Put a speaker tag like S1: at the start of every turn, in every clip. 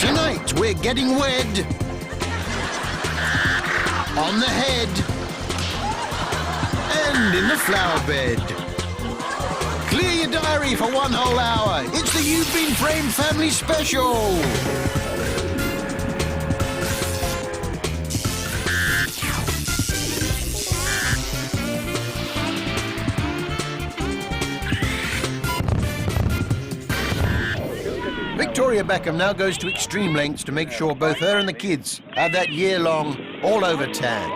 S1: Tonight we're getting wed. On the head. And in the flower bed. Clear your diary for 1 whole hour. It's the You've Been Framed Family Special. Victoria Beckham now goes to extreme lengths to make sure both her and the kids have that year-long, all-over tan.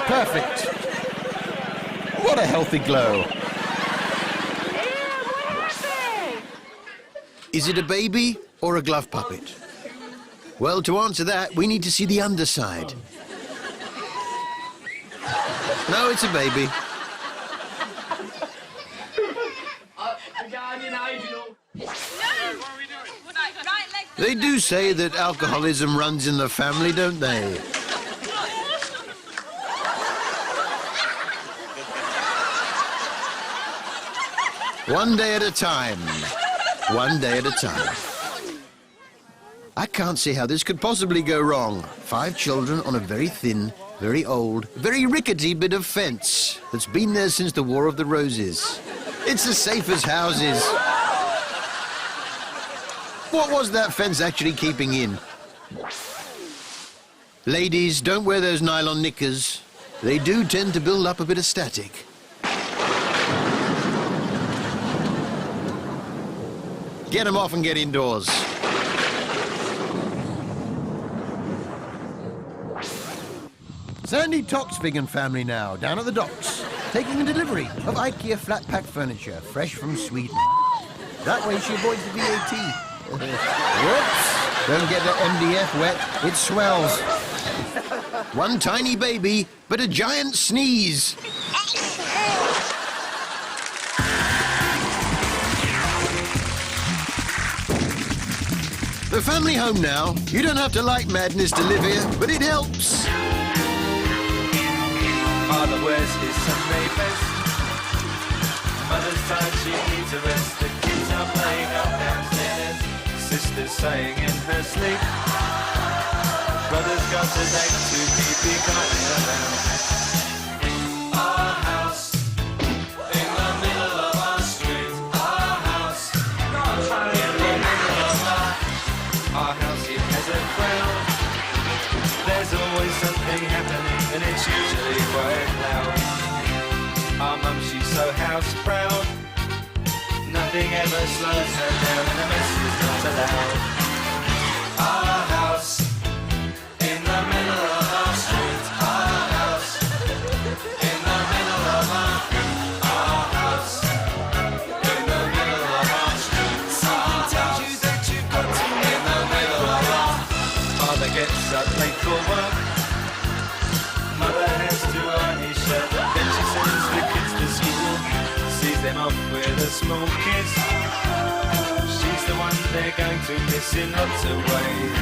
S1: Perfect. What a healthy glow. Is it a baby or a glove puppet? Well, to answer that, we need to see the underside. No, it's a baby. They do say that alcoholism runs in the family, don't they? One day at a time. One day at a time. I can't see how this could possibly go wrong. 5 children on a very thin, very old, very rickety bit of fence that's been there since the War of the Roses. It's as safe as houses. What was that fence actually keeping in? Ladies, don't wear those nylon knickers. They do tend to build up a bit of static. Get them off and get indoors. Sandy Toksvig and family now, down at the docks, taking a delivery of IKEA flat-pack furniture, fresh from Sweden. That way she avoids the VAT. Whoops! Don't get the MDF wet, it swells. One tiny baby, but a giant sneeze. The family home now. You don't have to like madness to live here, but it helps.
S2: Father wears his Sunday best. Mother's tired, she needs a rest. The kids are playing up downstairs. Sister's saying in her sleep. Brother's got a date to keep, he can't live around. Our house in the middle of our street. Our house in the middle of our house. It has a crowd. There's always something happening, and it's usually quite loud. Our mum, she's so house proud. Nothing ever slows her down, and a mess is not allowed. Our house in the middle of our street. Our house in the middle of our house in the middle of our street. Someone tells you that you've got to in the middle of our. Father gets up late for work. Mother has to iron his shirt. Then she sends the kids to school. Sees them off with a small kiss. She's the one they're going to miss in lots of ways.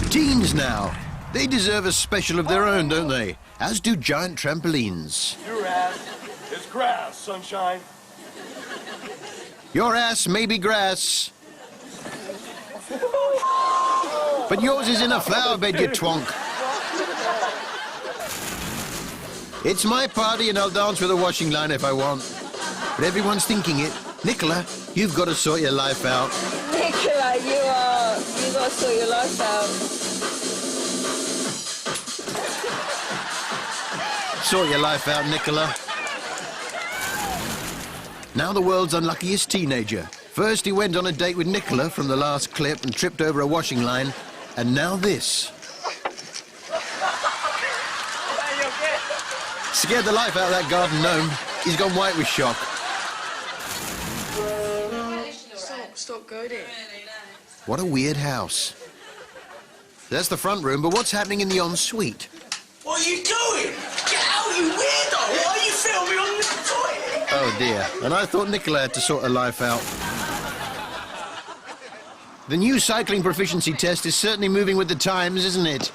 S1: Teens now. They deserve a special of their own, don't they? As do giant trampolines.
S3: Your ass is grass, sunshine.
S1: Your ass may be grass. But yours is in a flower bed, you twonk. It's my party and I'll dance with a washing line if I want. But everyone's thinking it. Nicola, you've got to sort your life out.
S4: Nicola, you got to sort your life out.
S1: Sort your life out, Nicola. Now the world's unluckiest teenager. First he went on a date with Nicola from the last clip and tripped over a washing line. And now this. Scared the life out of that garden gnome. He's gone white with shock.
S4: Stop going in.
S1: What a weird house. There's the front room, but what's happening in the ensuite?
S3: What are you doing? Get out, you weirdo! Why are you filming on the toilet?
S1: Oh dear. And I thought Nicola had to sort her life out. The new cycling proficiency test is certainly moving with the times, isn't it?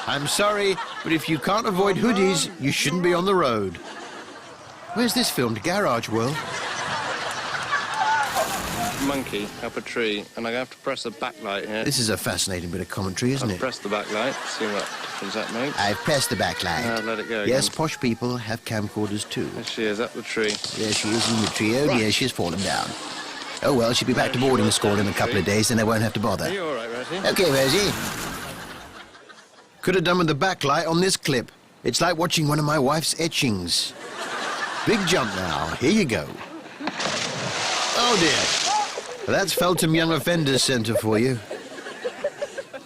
S1: I'm sorry, but if you can't avoid hoodies, you shouldn't be on the road. Where's this filmed? Garage World?
S5: Monkey up a tree, and I have to press the backlight here.
S1: This is a fascinating bit of commentary, isn't
S5: I've
S1: it?
S5: pressed the backlight, see what difference that makes.
S1: I've pressed the backlight.
S5: Now let it go
S1: Yes,
S5: again.
S1: posh people have camcorders too.
S5: There she is, up the tree.
S1: There she is in the tree. Oh dear, she's fallen down. Oh well, she'll be back to boarding school in a couple of days, then they won't have to
S5: Are
S1: bother.
S5: you all right, Rosie?
S1: Okay, Rosie. Could have done with the backlight on this clip. It's like watching one of my wife's etchings. Big jump now. Here you go. Oh dear. That's Feltham Young Offenders Centre for you.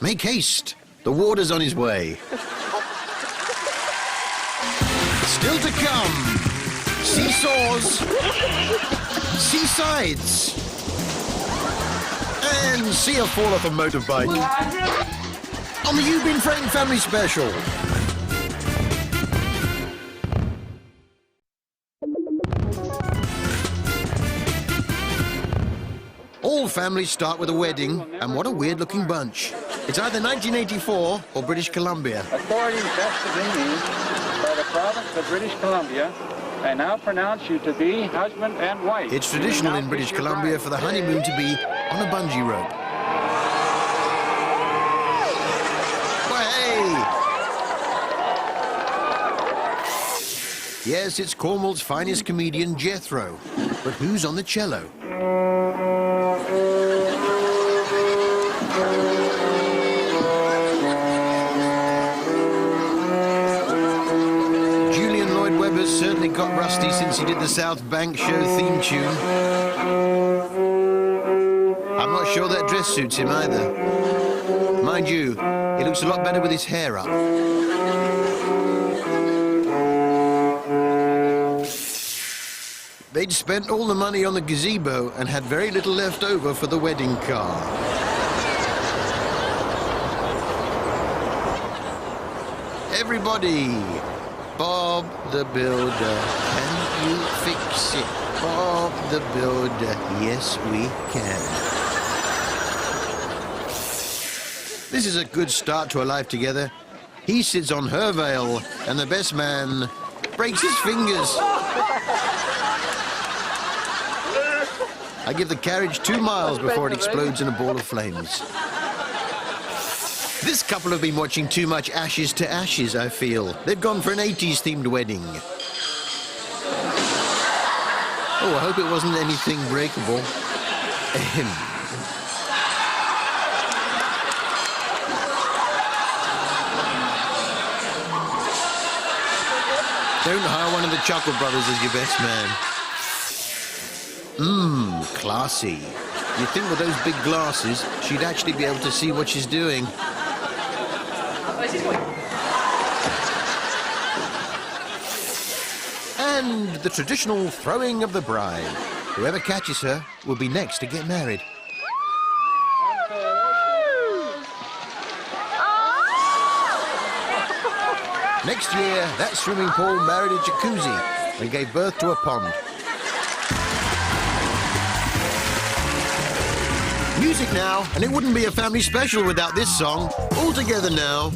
S1: Make haste. The warder's on his way. Still to come. Seesaws. Seasides. And see a fall off a motorbike. On the You've Been Framed Family Special. All families start with a wedding, and what a weird-looking bunch. It's either 1984 or British Columbia.
S6: Authorities vested in me by the province of British Columbia, I now pronounce you to be husband and wife.
S1: It's traditional in British Columbia for the honeymoon to be on a bungee rope. Well, hey! Yes, it's Cornwall's finest comedian, Jethro. But who's on the cello? Julian Lloyd Webber's certainly got rusty since he did the South Bank show theme tune. I'm not sure that dress suits him either. Mind you, he looks a lot better with his hair up. They'd spent all the money on the gazebo and had very little left over for the wedding car. Everybody! Bob the Builder, can you fix it? Bob the Builder, yes we can. This is a good start to a life together. He sits on her veil, and the best man breaks his fingers. I give the carriage 2 miles before it explodes in a ball of flames. This couple have been watching too much Ashes to Ashes, I feel. They've gone for an 80s-themed wedding. Oh, I hope it wasn't anything breakable. Don't hire one of the Chuckle Brothers as your best man. Classy. You'd think with those big glasses, she'd actually be able to see what she's doing. And the traditional throwing of the bride. Whoever catches her will be next to get married. Next year, that swimming pool married a jacuzzi and gave birth to a pond. Music now, and it wouldn't be a family special without this song. All together now.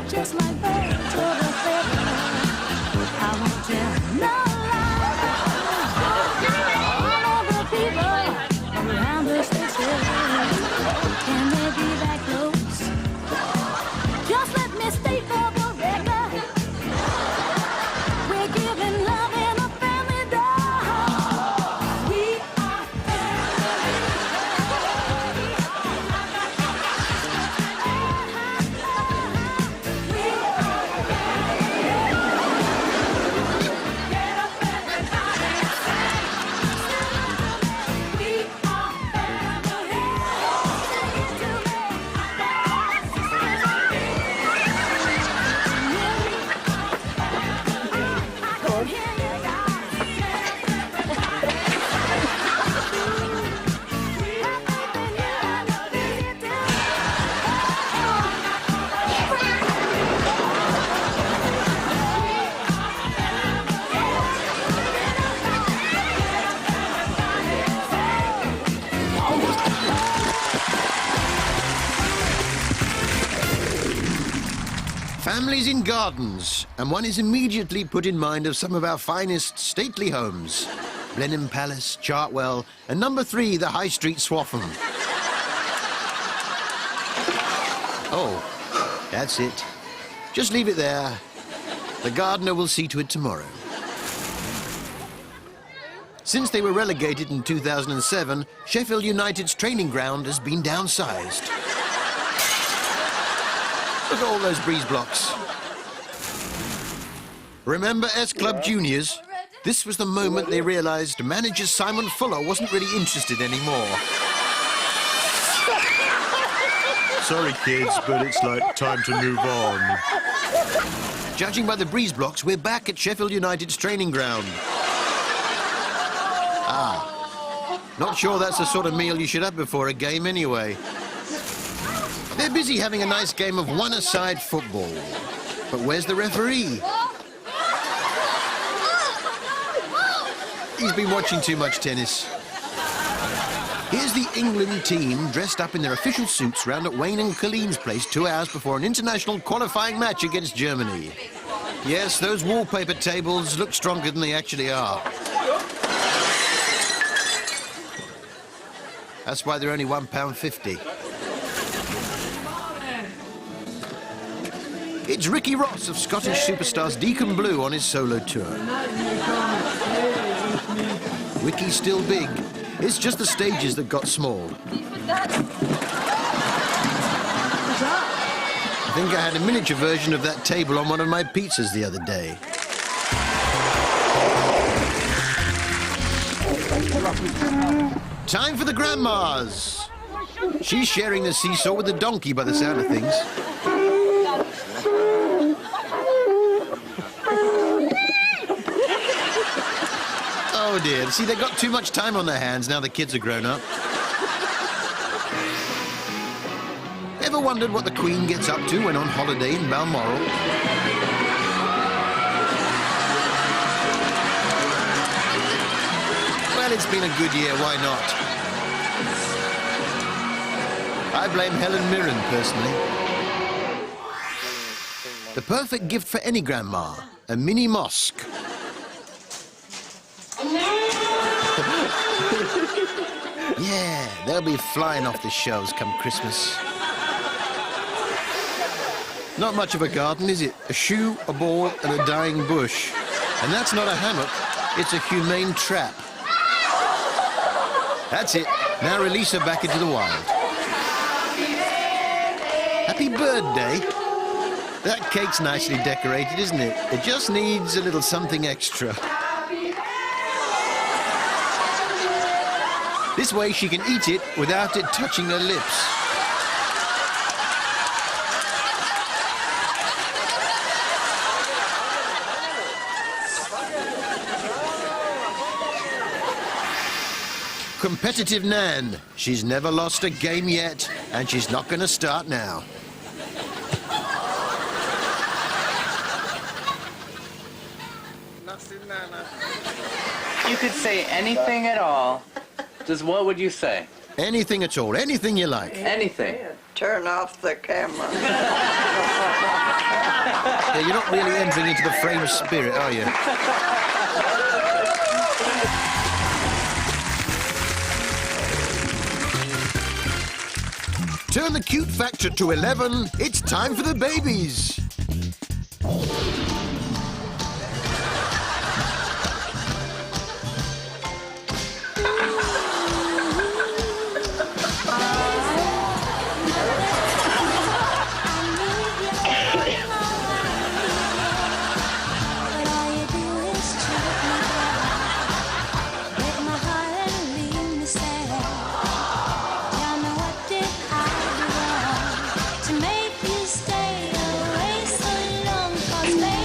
S7: Just like birds of a feather, I want you.
S1: Families in gardens, and one is immediately put in mind of some of our finest stately homes. Blenheim Palace, Chartwell, and number 3, the High Street Swaffham. Oh, that's it. Just leave it there. The gardener will see to it tomorrow. Since they were relegated in 2007, Sheffield United's training ground has been downsized. Look at all those breeze blocks. Remember S Club Juniors? This was the moment they realised manager Simon Fuller wasn't really interested anymore.
S7: Sorry, kids, but it's like time to move on.
S1: Judging by the breeze blocks, we're back at Sheffield United's training ground. Not sure that's the sort of meal you should have before a game anyway. They're busy having a nice game of one-a-side football. But where's the referee? He's been watching too much tennis. Here's the England team dressed up in their official suits round at Wayne and Colleen's place 2 hours before an international qualifying match against Germany. Yes, those wallpaper tables look stronger than they actually are. That's why they're only £1.50. It's Ricky Ross of Scottish superstars Deacon Blue on his solo tour. Ricky's still big. It's just the stages that got small. I think I had a miniature version of that table on one of my pizzas the other day. Time for the grandmas. She's sharing the seesaw with the donkey by the sound of things. Oh dear, see, they've got too much time on their hands now the kids are grown up. Ever wondered what the Queen gets up to when on holiday in Balmoral? Well, it's been a good year, why not? I blame Helen Mirren, personally. The perfect gift for any grandma, a mini mosque. Yeah, they'll be flying off the shelves come Christmas. Not much of a garden, is it? A shoe, a ball, and a dying bush. And that's not a hammock, it's a humane trap. That's it. Now release her back into the wild. Happy birthday. That cake's nicely decorated, isn't it? It just needs a little something extra. This way she can eat it without it touching her lips. Competitive Nan. She's never lost a game yet, and she's not going to start now.
S8: You could say anything at all. Just what would you say?
S1: Anything at all, anything you like.
S8: Anything.
S4: Turn off the camera.
S1: Yeah, you're not really entering into the frame spirit, are you? Turn the cute factor to 11. It's time for the babies.
S9: To make you stay away so long, 'cause baby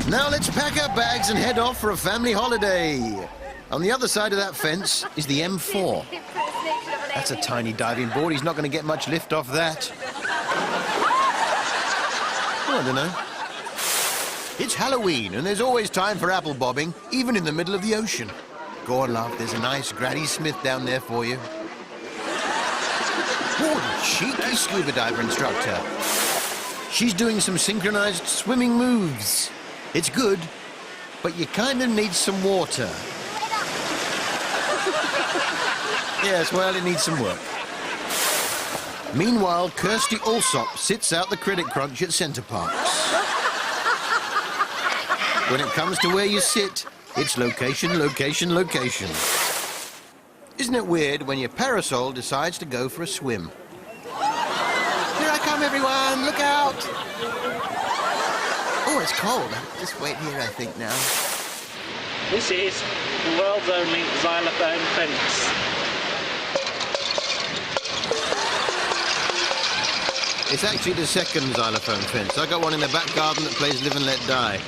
S1: Now let's pack our bags and head off for a family holiday. On the other side of that fence is the M4. That's a tiny diving board. He's not going to get much lift off that. Oh, I don't know. It's Halloween, and there's always time for apple bobbing, even in the middle of the ocean. Go on, love. There's a nice Granny Smith down there for you. Oh, cheeky scuba diver instructor. She's doing some synchronized swimming moves. It's good, but you kind of need some water. Yes, well, it needs some work. Meanwhile, Kirsty Allsop sits out the credit crunch at Centre Parks. When it comes to where you sit, it's location, location, location. Isn't it weird when your parasol decides to go for a swim? Here I come, everyone! Look out! Oh, it's cold. Just wait here, I think, now.
S6: This is the world's only xylophone fence.
S1: It's actually the second xylophone fence. I got one in the back garden that plays Live and Let Die.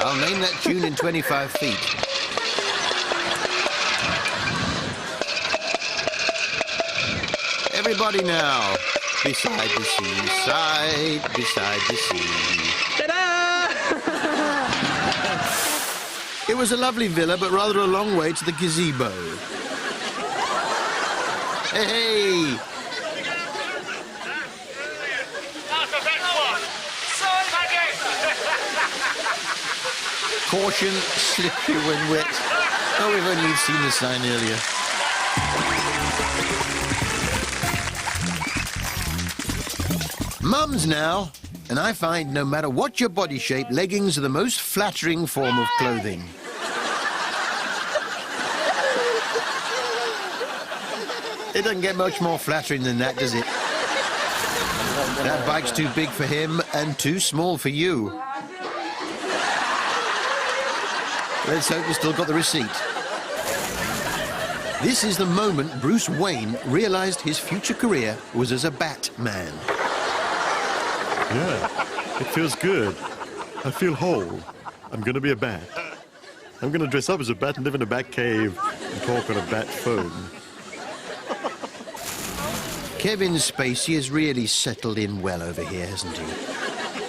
S1: I'll name that tune in 25 feet. Everybody now. Beside the seaside, beside the sea. Ta-da! It was a lovely villa, but rather a long way to the gazebo. Hey! Caution, slippery when wet. Oh, we've only seen the sign earlier. Mums now, and I find no matter what your body shape, leggings are the most flattering form of clothing. It doesn't get much more flattering than that, does it? That bike's too big for him and too small for you. Let's hope you still got the receipt. This is the moment Bruce Wayne realized his future career was as a Batman.
S7: Yeah, it feels good. I feel whole. I'm going to be a bat. I'm going to dress up as a bat and live in a bat cave and talk on a bat phone.
S1: Kevin Spacey has really settled in well over here, hasn't he?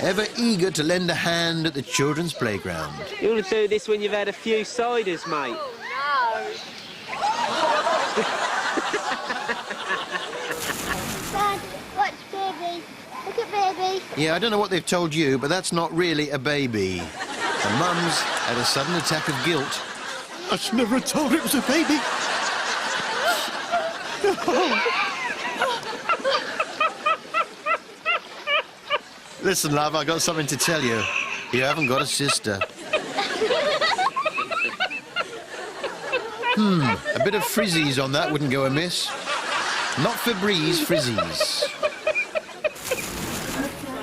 S1: Ever eager to lend a hand at the children's playground.
S9: You want to do this when you've had a few ciders, mate?
S10: Dad, watch baby. Look at baby.
S1: Yeah, I don't know what they've told you, but that's not really a baby. The mum's had a sudden attack of guilt.
S7: I should never have told her it was a baby.
S1: Listen, love, I got something to tell you. You haven't got a sister. A bit of frizzies on that wouldn't go amiss. Not Febreze frizzies.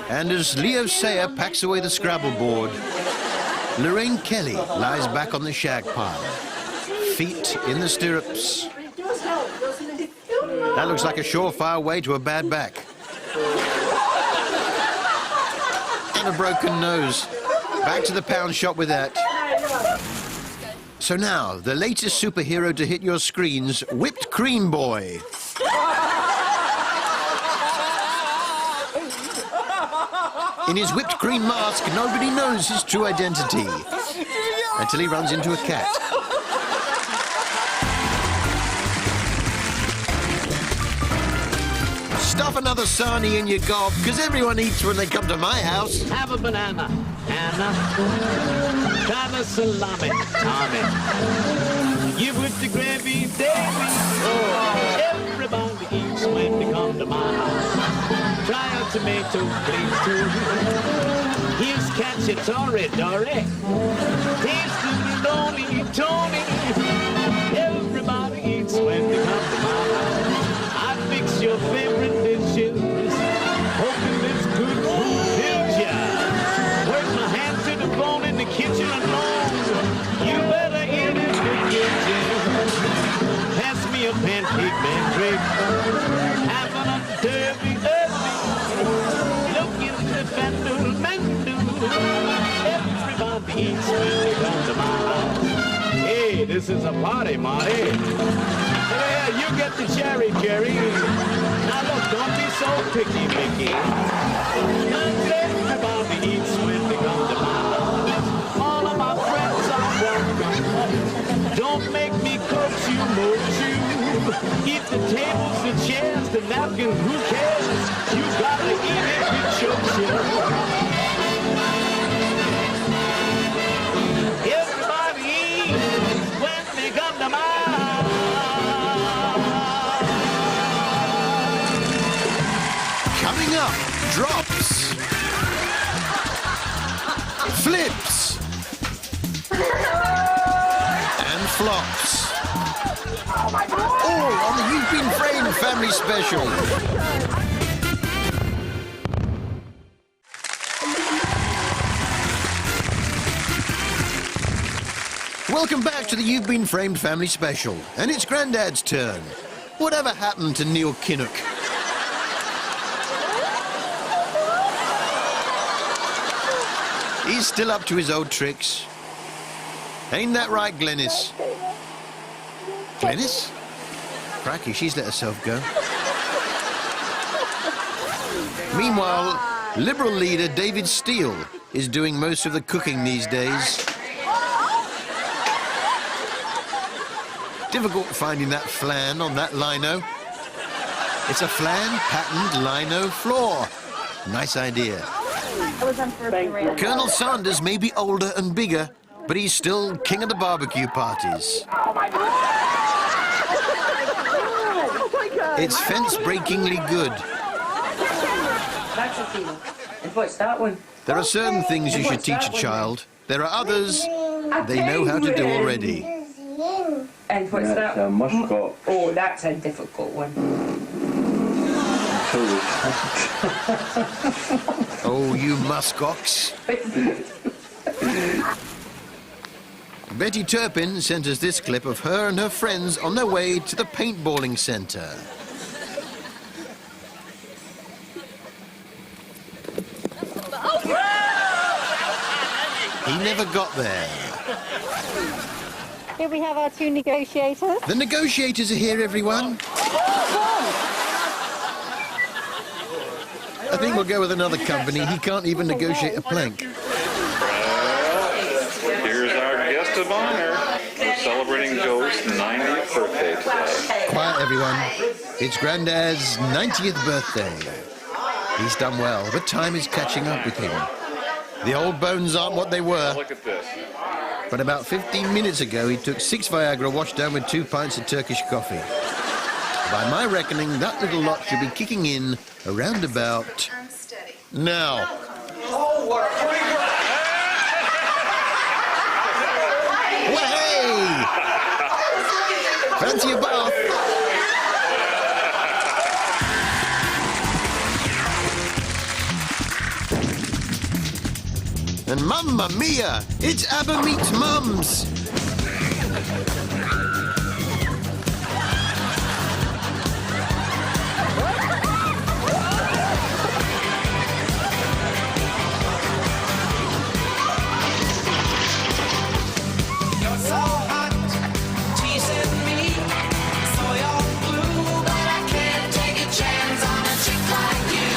S1: And as Leo Sayer packs away the Scrabble board, Lorraine Kelly lies back on the shag pile, feet in the stirrups. That looks like a surefire way to a bad back. And a broken nose. Back to the pound shop with that. So now, the latest superhero to hit your screens, Whipped Cream Boy. In his whipped cream mask, nobody knows his true identity. Until he runs into a cat. Stuff another sarnie in your gob, because everyone eats when they come to my house.
S9: Have a banana, Anna. Have a salami, Tommy. You put the gravy, Davy. Oh, everybody eats when they come to my house. Try a tomato, please, too. Here's cacciatore, Dory. Taste the lonely Tony. Everybody eats when they come to my house. I fix your favorite dishes. Hoping this good food fills ya. Work my hand to the bone in the kitchen. this is a party, Marty. Yeah, you get the cherry, Jerry. Now look, don't be so picky, Mickey. Everybody eats when they come to my house. All of my friends are welcome. Don't make me coax you, moat you. Eat the tables, the chairs, the napkins, who cares? You gotta eat it, it chokes you. Everybody eats when they come to my
S1: Coming up, drops, flips, and flops. All on the You've Been Framed Family Special. Welcome back to the You've Been Framed Family Special, and it's Grandad's turn. Whatever happened to Neil Kinnock? He's still up to his old tricks. Ain't that right, Glennis? Glennis? Cracky, she's let herself go. Meanwhile, Liberal leader David Steele is doing most of the cooking these days. Difficult finding that flan on that lino. It's a flan-patterned lino floor. Nice idea. Colonel Sanders may be older and bigger, but he's still king of the barbecue parties. It's fence-breakingly good.
S11: And what's that one?
S1: There are certain things you should teach a child. There are others they know how to do already.
S11: And what's that?
S6: That's muskot.
S11: Oh, that's a difficult one.
S1: Oh, you muskox. Betty Turpin sent us this clip of her and her friends on their way to the paintballing centre. He never got there.
S10: Here we have our two negotiators.
S1: The negotiators are here, everyone. I think we'll go with another company. He can't even negotiate a plank.
S12: Here's our guest of honor. We're celebrating Joe's 90th birthday today.
S1: Quiet, everyone. It's Grandad's 90th birthday. He's done well, but time is catching up with him. The old bones aren't what they were.
S12: Look at this.
S1: But about 15 minutes ago, he took 6 Viagra washed down with 2 pints of Turkish coffee. By my reckoning, that little lot should be kicking in around about now.
S3: Oh, what a pretty girl!
S1: Well, hey! Fancy a bath? And mamma mia, it's ABBA meets Mums.
S3: You're so hot, teasing me. So you're blue, but I can't take a chance on a chick like you.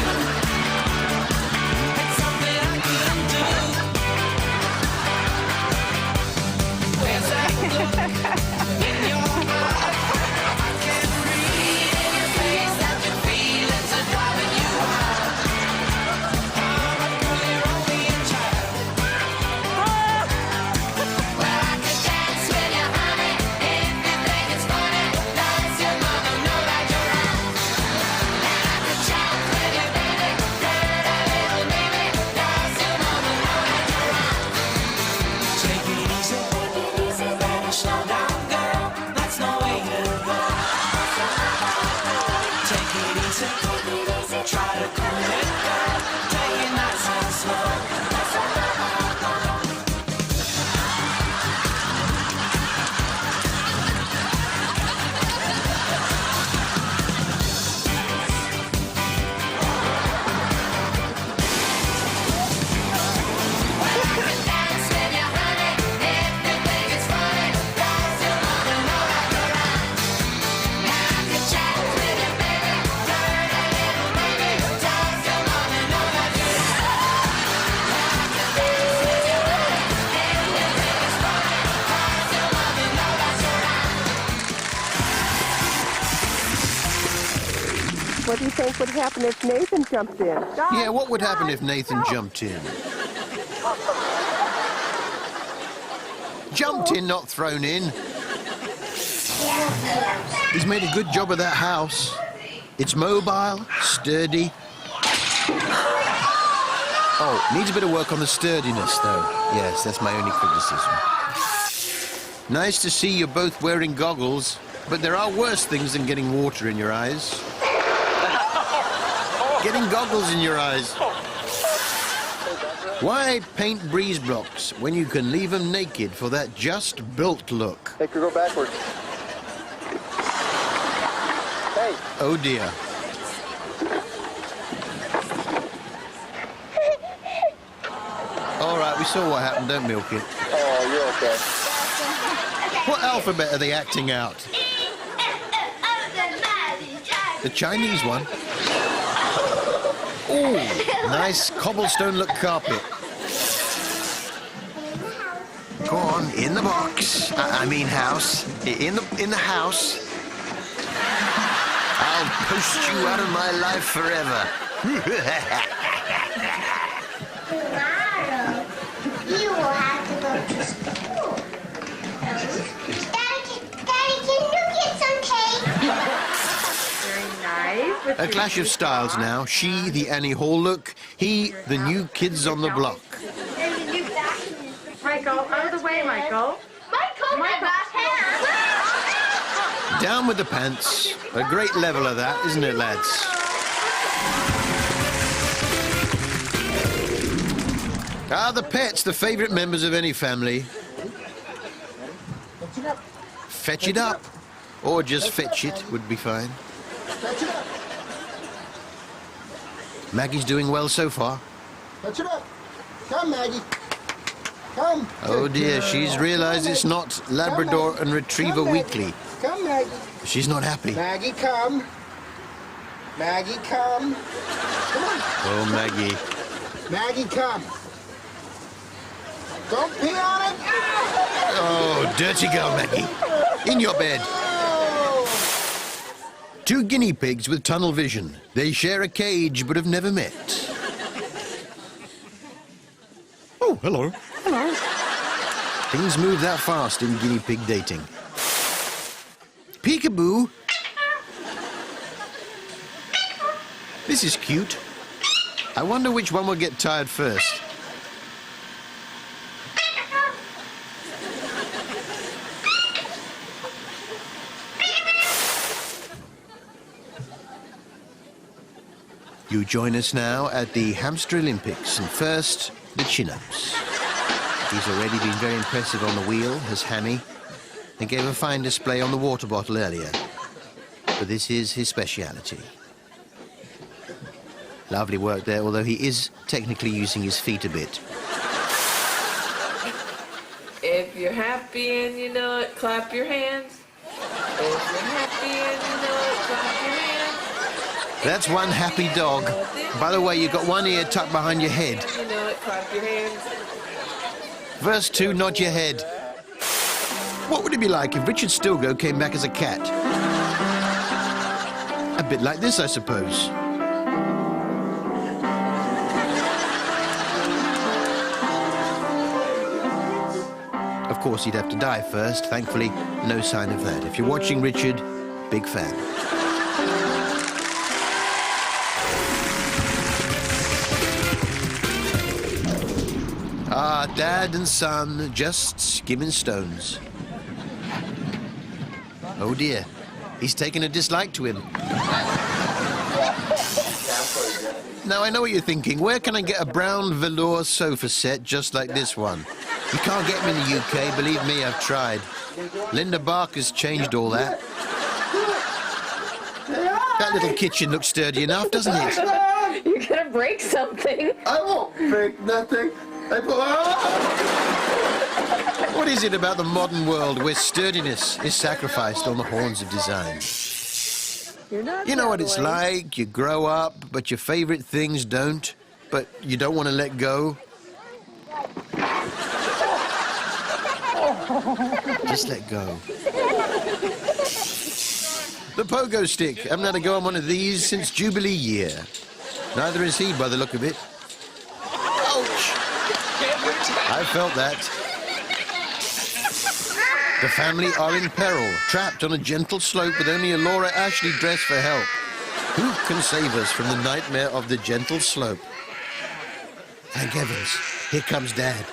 S3: It's something I couldn't do.
S4: think would happen if Nathan jumped in?
S1: Yeah, what would happen if Nathan jumped in? Jumped in, not thrown in. He's made a good job of that house. It's mobile, sturdy. Oh, needs a bit of work on the sturdiness, though. Yes, that's my only criticism. Nice to see you're both wearing goggles, but there are worse things than getting water in your eyes. Getting goggles in your eyes. Why paint breeze blocks when you can leave them naked for that just built look?
S6: Hey, could go backwards. Hey.
S1: Oh dear. All right, we saw what happened. Don't milk it.
S6: Oh, you're okay.
S1: What alphabet are they acting out? The Chinese one. Ooh, nice cobblestone-look carpet. Go on, in the box. I mean house. In the house. I'll post you out of my life forever.
S3: Tomorrow, you will have to go to school. Daddy, can you get some cake?
S4: Very nice.
S1: A clash of styles now. She, the Annie Hall look. He, the new kids on the block.
S4: Michael, out of the way, Michael.
S3: Michael, my pants.
S1: Down with the pants. A great level of that, isn't it, lads? Ah, the pets, the favourite members of any family. Fetch it up. Or just fetch it would be fine. Maggie's doing well so far.
S13: Fetch it up. Come, Maggie. Come.
S1: Oh dear, she's realised it's not Labrador and Retriever Weekly.
S13: Come, Maggie.
S1: She's not happy.
S13: Maggie, come. Maggie, come. Come on.
S1: Oh, Maggie.
S13: Maggie, come. Don't pee on it.
S1: Oh, dirty girl, Maggie. In your bed. Two guinea pigs with tunnel vision. They share a cage but have never met.
S7: Oh, hello.
S1: Hello. Things move that fast in guinea pig dating. Peekaboo. This is cute. I wonder which one will get tired first. You join us now at the Hamster Olympics, and first, the chin-ups. He's already been very impressive on the wheel, has Hammy, and gave a fine display on the water bottle earlier. But this is his speciality. Lovely work there, although he is technically using his feet a bit.
S4: If you're happy and you know it, clap your hands. If you're happy and you know it, clap your hands.
S1: That's one happy dog. By the way, you've got one ear tucked behind your head.
S4: You know it, clap your hands.
S1: Verse 2, nod your head. What would it be like if Richard Stilgoe came back as a cat? A bit like this, I suppose. Of course, he'd have to die first. Thankfully, no sign of that. If you're watching Richard, big fan. Ah, dad and son just skimming stones. Oh dear, he's taken a dislike to him. Now, I know what you're thinking. Where can I get a brown velour sofa set just like this one? You can't get them in the UK. Believe me, I've tried. Linda Barker's changed all that. That little kitchen looks sturdy enough, doesn't it?
S4: You're gonna break something.
S1: I won't break nothing. What is it about the modern world where sturdiness is sacrificed on the horns of design? You know what it's like? You grow up, but your favorite things don't. But you don't want to let go. Just let go. The pogo stick. Haven't had a go on one of these since Jubilee year. Neither is he, by the look of it. Ouch! I felt that. The family are in peril, trapped on a gentle slope with only a Laura Ashley dress for help. Who can save us from the nightmare of the gentle slope? Thank heavens, here comes Dad.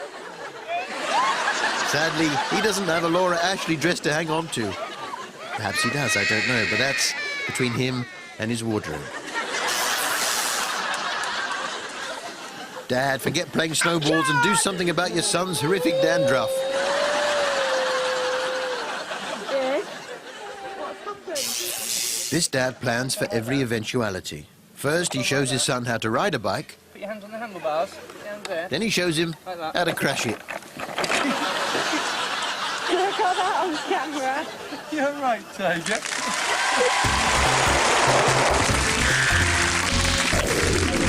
S1: Sadly, he doesn't have a Laura Ashley dress to hang on to. Perhaps he does, I don't know, but that's between him and his wardrobe. Dad, forget playing snowballs and do something about your son's horrific dandruff.
S10: Yes? What's happened?
S1: This dad plans for every eventuality. First, he shows his son how to ride a bike.
S8: Put your hands on the handlebars. Put your hands there.
S1: Then he shows him
S8: Like that.
S1: how to crash it.
S10: Can I got that on camera?
S8: You're right, Tiger.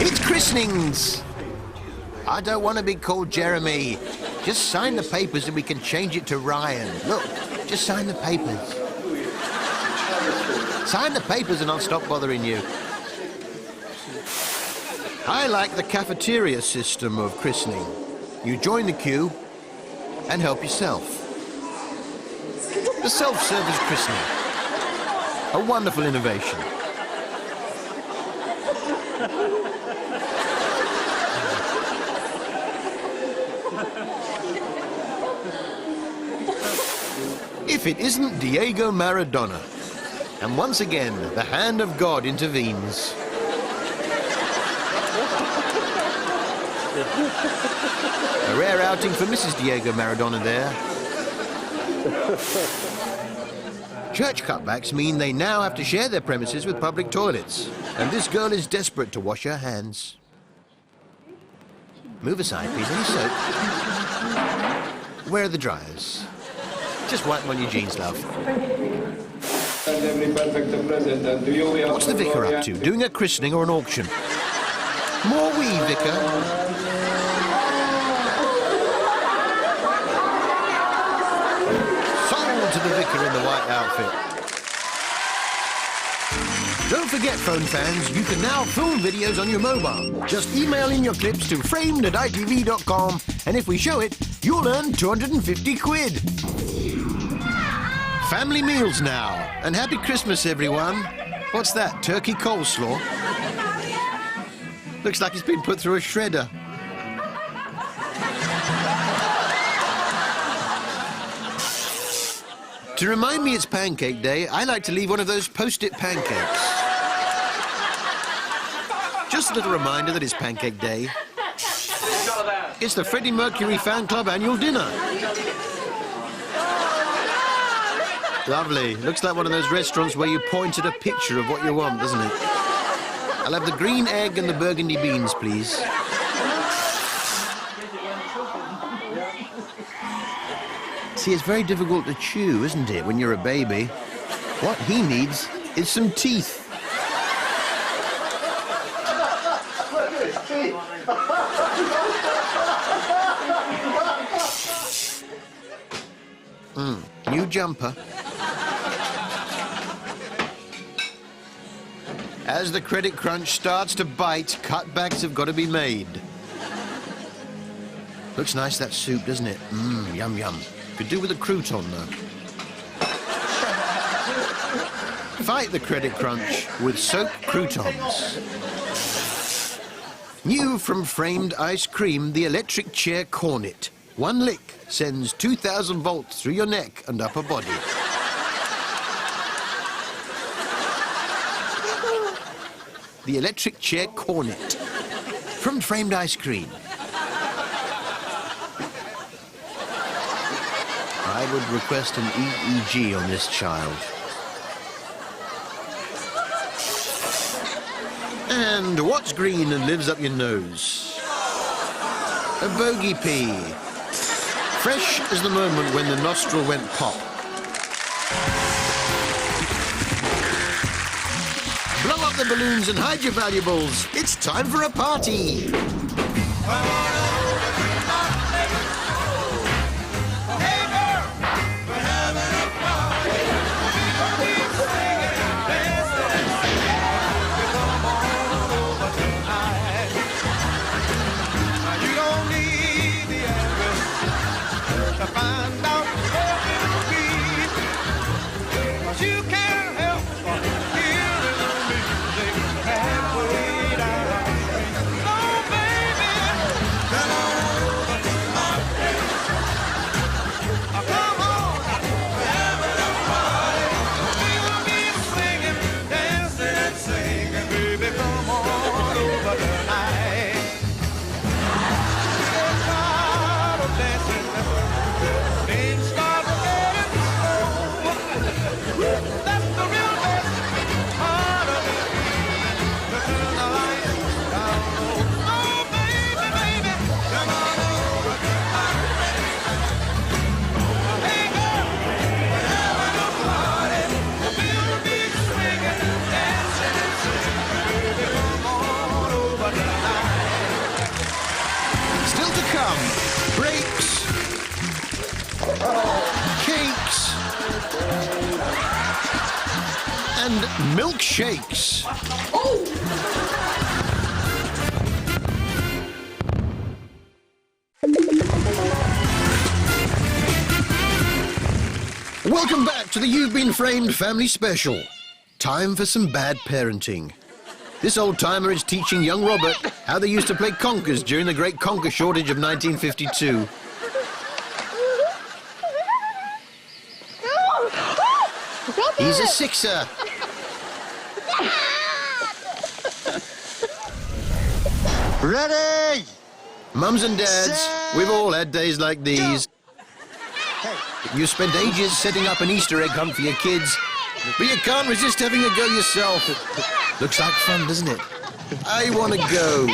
S1: It's christenings! I don't want to be called Jeremy. Just sign the papers and we can change it to Ryan. Look, just sign the papers. Sign the papers and I'll stop bothering you. I like the cafeteria system of christening. You join the queue and help yourself. The self-service christening. A wonderful innovation. If it isn't Diego Maradona. And once again, the hand of God intervenes. A rare outing for Mrs. Diego Maradona there. Church cutbacks mean they now have to share their premises with public toilets. And this girl is desperate to wash her hands. Move aside, please. Any soap? Where are the dryers? Just wipe them on your jeans, love. What's the vicar up to? Doing a christening or an auction? More wee, vicar. Sold to the vicar in the white outfit. Don't forget, phone fans, you can now film videos on your mobile. Just email in your clips to framed@itv.com, and if we show it, you'll earn 250 quid. Family meals now, and happy Christmas, everyone. What's that, turkey coleslaw? Looks like it's been put through a shredder. To remind me it's Pancake Day, I like to leave one of those post-it pancakes. Just a little reminder that it's Pancake Day. It's the Freddie Mercury Fan Club annual dinner. Lovely. Looks like one of those restaurants where you point at a picture of what you want, doesn't it? I'll have the green egg and the burgundy beans, please. See, it's very difficult to chew, isn't it, when you're a baby? What he needs is some teeth. New jumper. As the credit crunch starts to bite, cutbacks have got to be made. Looks nice, that soup, doesn't it? Yum, yum. Could do with a crouton, though. Fight the credit crunch with soap croutons. New from Framed Ice Cream, the electric chair cornet. One lick sends 2,000 volts through your neck and upper body. The electric chair cornet from Framed Ice Cream. I would request an EEG on this child. And what's green and lives up your nose? A bogey pea. Fresh as the moment when the nostril went pop. Blow up the balloons and hide your valuables. It's time for a party. Cakes. Cakes. And milkshakes. Welcome back to the You've Been Framed Family Special. Time for some bad parenting. This old-timer is teaching young Robert how they used to play conkers during the great conker shortage of 1952. He's a sixer.
S13: Ready?
S1: Mums and dads, we've all had days like these. You spent ages setting up an Easter egg hunt for your kids, but you can't resist having a go yourself. Looks like fun, doesn't it? I want to go.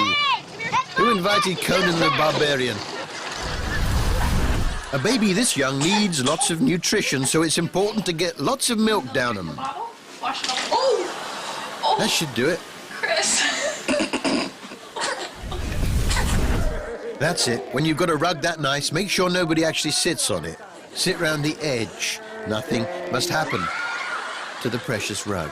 S1: Who invited Conan the Barbarian? A baby this young needs lots of nutrition, so it's important to get lots of milk down them. That should do it.
S14: Chris.
S1: That's it. When you've got a rug that nice, make sure nobody actually sits on it. Sit round the edge. Nothing must happen to the precious rug.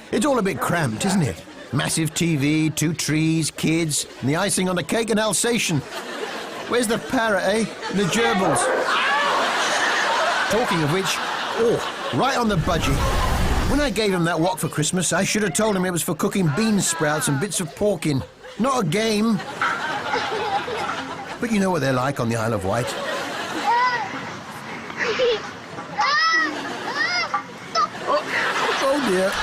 S1: It's all a bit cramped, isn't it? Massive TV, 2 trees, kids, and the icing on the cake and Alsatian. Where's the parrot, eh? And the gerbils. Talking of which, right on the budget. When I gave him that wok for Christmas, I should have told him it was for cooking bean sprouts and bits of pork in. Not a game. But you know what they're like on the Isle of Wight. Oh dear.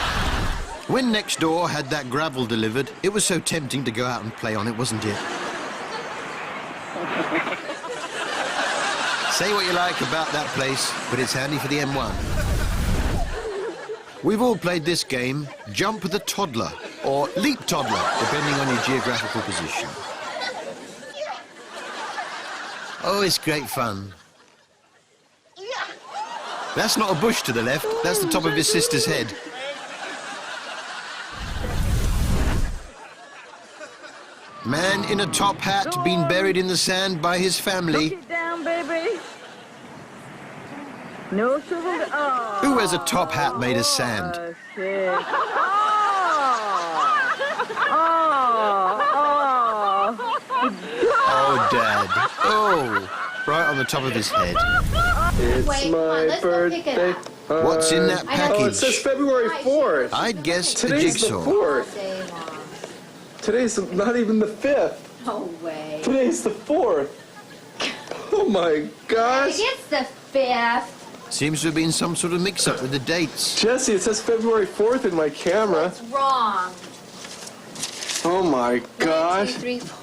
S1: When next door had that gravel delivered, it was so tempting to go out and play on it, wasn't it? Say what you like about that place, but it's handy for the M1. We've all played this game, Jump the Toddler, or Leap Toddler, depending on your geographical position. Oh, it's great fun. That's not a bush to the left, that's the top of his sister's head. Man in a top hat being buried in the sand by his family.
S10: Look it down, baby. No shovel. Oh.
S1: Who wears a top hat made of sand?
S10: Oh, shit. Oh.
S1: Oh, Dad. Oh, right on the top of his head.
S15: It's my birthday.
S1: What's in that package?
S15: Oh, it says February 4th.
S1: I'd guess a
S15: Today's
S1: jigsaw.
S15: the 4th. Today's not even the 5th.
S16: No way.
S15: Today's the 4th. Oh my gosh.
S16: It's the 5th.
S1: Seems to have been some sort of mix-up with the dates.
S15: Jesse, it says February 4th in my camera.
S16: It's wrong.
S15: Oh my gosh.
S16: 1, 2, 3, 4.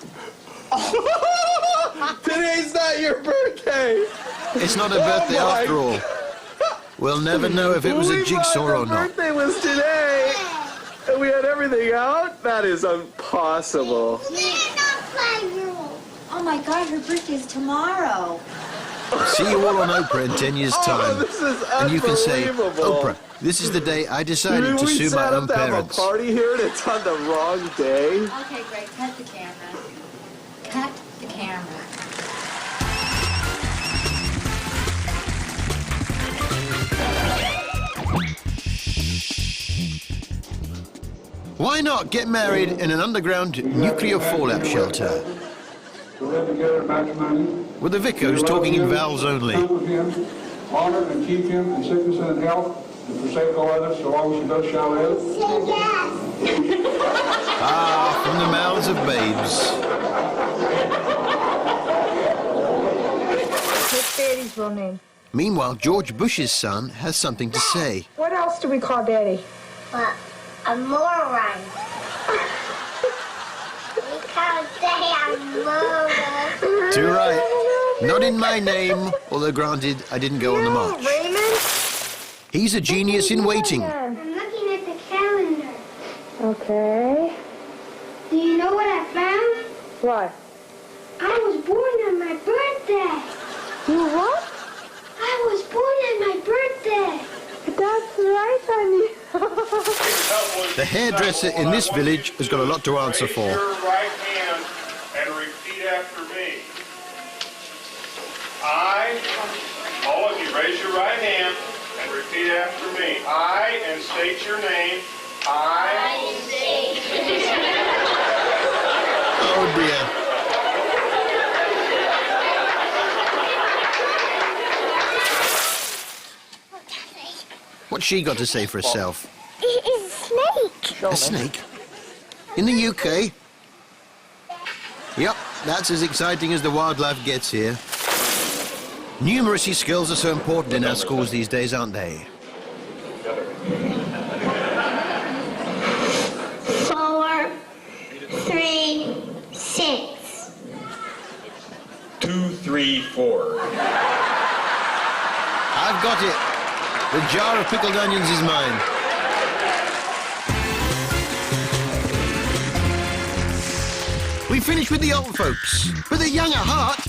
S15: Today's not your birthday.
S1: It's not a birthday after all. We'll never know if it was a jigsaw or not.
S15: My birthday was today. And we had everything out? That is impossible.
S16: Oh my God, her birthday's tomorrow.
S1: See you all on Oprah in 10 years' time.
S15: Oh, this is
S1: and you can say,
S15: unbelievable.
S1: Oprah, this is the day I decided to sue my own
S15: We
S1: parents.
S15: have a party here and it's on the wrong day.
S16: Okay, great. Cut the camera. Cut the camera.
S1: Why not get married in an underground nuclear fallout shelter? With the vicars talking in vowels only.
S17: Honor and keep him in sickness and in health, and forsake all others, so long as he does shall live.
S1: Ah, from the mouths of babes.
S10: What's Daddy's real name?
S1: Meanwhile, George Bush's son has something to say.
S10: What else do we call Daddy?
S18: What? A moron. Because they are morons.
S1: Too right. Not in my name, although granted, I didn't go on the march.
S10: Raymond?
S1: He's a genius in waiting.
S18: I'm looking at the calendar.
S10: Okay.
S18: Do you know what I found?
S10: What?
S18: I was born on my birthday.
S10: You what?
S18: I was born on my birthday.
S10: That's right, honey.
S1: The hairdresser in this village has got a lot to answer for.
S17: Your right hand after me. All of you raise your right hand and repeat after me. I, and state your name. I state.
S1: Oh dear. What's she got to say for herself?
S18: It's a snake.
S1: A snake? In the UK? Yep, that's as exciting as the wildlife gets here. Numeracy skills are so important in our schools these days, aren't they?
S18: 4, 3, 6.
S17: 2, 3, 4.
S1: I've got it. The jar of pickled onions is mine. We finish with the old folks, with a younger heart.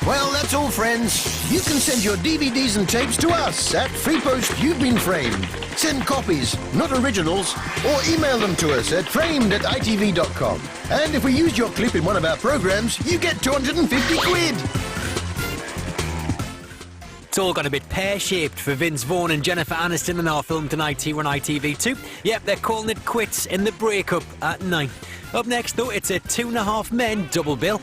S1: Well, that's all, friends. You can send your DVDs and tapes to us at Free Post You've Been Framed. Send copies, not originals, or email them to us at framed@itv.com. And if we used your clip in one of our programs, you get 250 quid.
S14: It's all got a bit pear-shaped for Vince Vaughn and Jennifer Aniston in our film tonight here on ITV2. Yep, they're calling it quits in the breakup at 9. Up next, though, it's a 2.5 Men double bill.